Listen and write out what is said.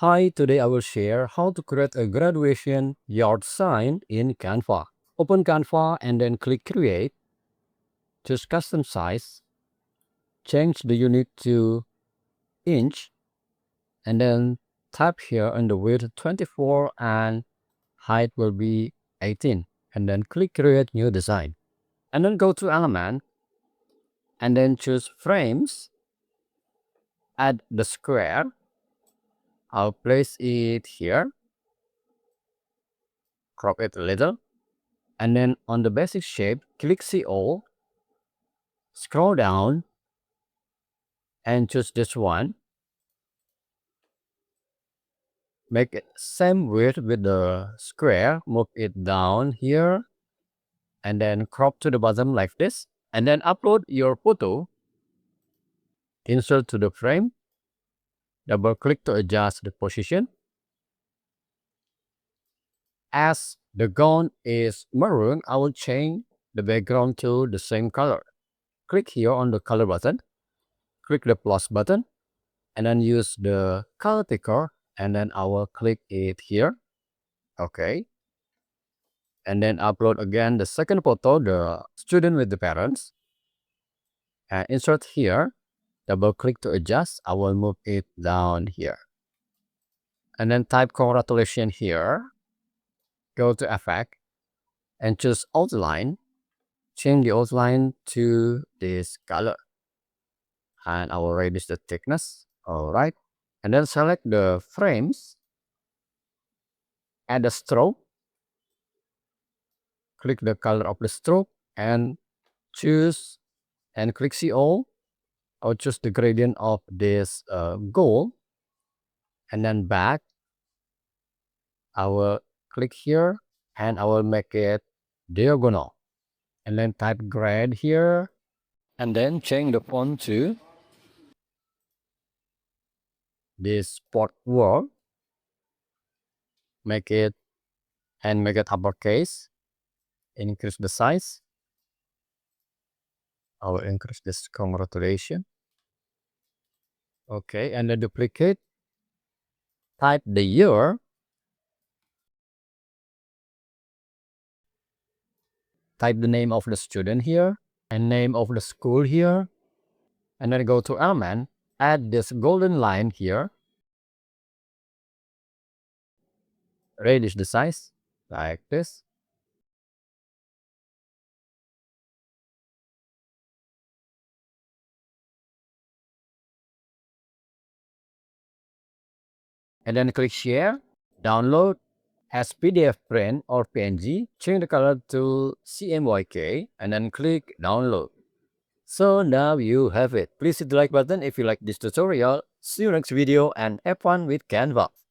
Hi, today I will share how to create a graduation yard sign in Canva. Open Canva and then click Create. Choose Custom Size. Change the unit to inch and then type here on the width 24 and height will be 18. And then click Create New Design. And then go to Element and then choose Frames. Add the square. I'll place it here. Crop it a little. And then on the basic shape, click See All. Scroll down and choose this one. Make it same width with the square. Move it down here and then crop to the bottom like this. And then upload your photo. Insert to the frame. Double click to adjust the position. As the ground is maroon, I will change the background to the same color. Click here on the color button. Click the plus button and then use the color picker and then I will click it here. Okay. And then upload again the second photo, the student with the parents. And insert here. Double click to adjust. I will move it down here. And then type congratulations here. Go to Effect and choose Outline. Change the outline to this color. And I will reduce the thickness. Alright. And then select the frames. Add a stroke. Click the color of the stroke and choose and click See All. I'll choose the gradient of this gold and then back. I will click here and I will make it diagonal and then type grade here and then change the font to this sport word. Make it uppercase. Increase the size. I will increase this congratulations. Okay, and then duplicate. Type the year. Type the name of the student here and name of the school here. And then go to Element. Add this golden line here. Reduce the size like this. And then click Share. Download as PDF print or PNG. Change the color to CMYK and then click Download. So now you have it. Please hit the like button if you like this tutorial. See you next video and have fun with Canva.